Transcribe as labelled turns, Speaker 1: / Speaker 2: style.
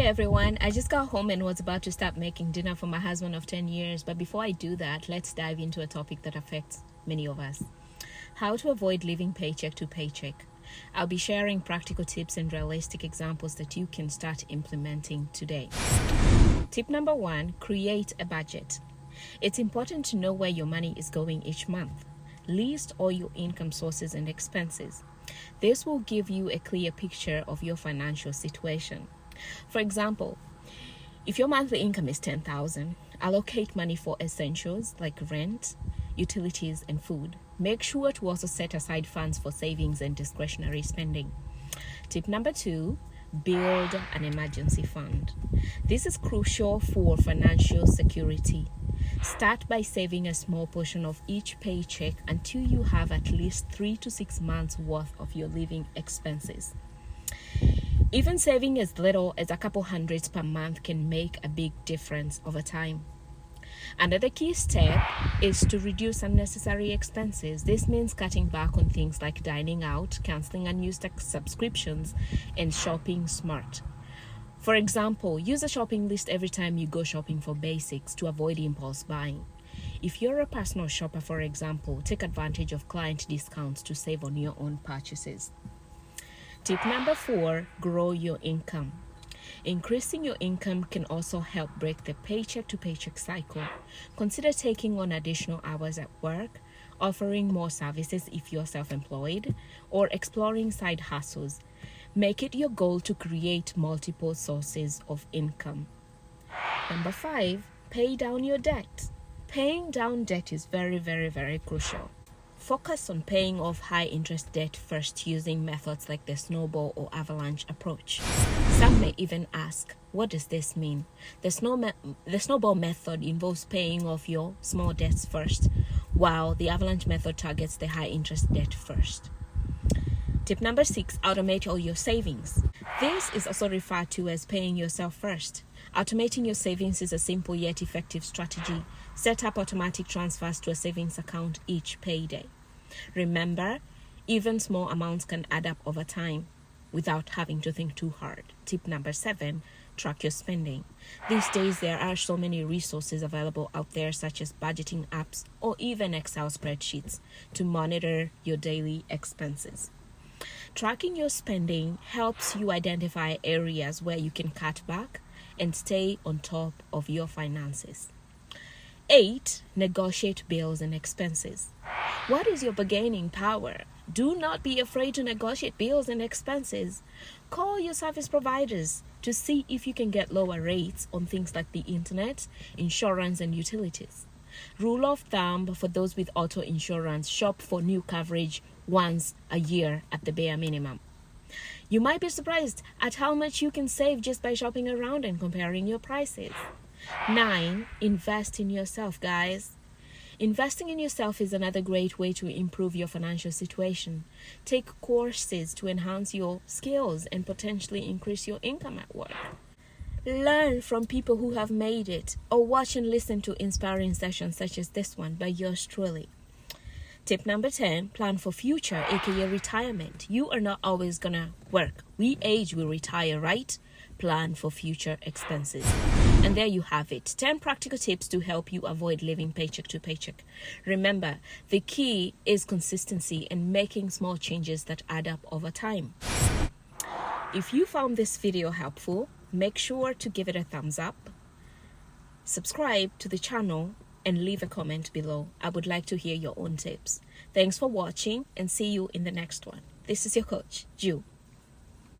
Speaker 1: everyone, I just got home and was about to start making dinner for my husband of 10 years. But before I do that, let's dive into a topic that affects many of us: how to avoid living paycheck to paycheck. I'll be sharing practical tips and realistic examples that you can start implementing today. Tip number 1, create a budget. It's important to know where your money is going each month. List all your income sources and expenses. This will give you a clear picture of your financial situation. For example, if your monthly income is $10,000, allocate money for essentials like rent, utilities, and food. Make sure to also set aside funds for savings and discretionary spending. Tip number 2, build an emergency fund. This is crucial for financial security. Start by saving a small portion of each paycheck until you have at least 3 to 6 months worth of your living expenses. Even saving as little as a couple hundreds per month can make a big difference over time. Another key step is to reduce unnecessary expenses. This means cutting back on things like dining out, canceling unused subscriptions, and shopping smart. For example, use a shopping list every time you go shopping for basics to avoid impulse buying. If you're a personal shopper, for example, take advantage of client discounts to save on your own purchases. Tip number 4, grow your income. Increasing your income can also help break the paycheck to paycheck cycle. Consider taking on additional hours at work, offering more services if you're self-employed, or exploring side hustles. Make it your goal to create multiple sources of income. Number 5, pay down your debt. Paying down debt is very, very crucial. Focus on paying off high-interest debt first using methods like the snowball or avalanche approach. Some may even ask, what does this mean? The snowball method involves paying off your small debts first, while the avalanche method targets the high-interest debt first. Tip number 6, automate all your savings. This is also referred to as paying yourself first. Automating your savings is a simple yet effective strategy. Set up automatic transfers to a savings account each payday. Remember, even small amounts can add up over time without having to think too hard. Tip number 7, track your spending. These days, there are so many resources available out there, such as budgeting apps or even Excel spreadsheets, to monitor your daily expenses. Tracking your spending helps you identify areas where you can cut back and stay on top of your finances. 8, negotiate bills and expenses. What is your bargaining power? Do not be afraid to negotiate bills and expenses. Call your service providers to see if you can get lower rates on things like the internet, insurance, and utilities. Rule of thumb for those with auto insurance: shop for new coverage once a year at the bare minimum. You might be surprised at how much you can save just by shopping around and comparing your prices. 9, invest in yourself, guys. Investing in yourself is another great way to improve your financial situation. Take courses to enhance your skills and potentially increase your income at work. Learn from people who have made it, or watch and listen to inspiring sessions such as this one by yours truly. Tip number 10, plan for future, aka retirement. You are not always gonna work. We age, we retire, right? Plan for future expenses. And there you have it, 10 practical tips to help you avoid living paycheck to paycheck. Remember, the key is consistency and making small changes that add up over time. If you found this video helpful, make sure to give it a thumbs up, subscribe to the channel, and leave a comment below. I would like to hear your own tips. Thanks for watching, and see you in the next one. This is your coach, Ju.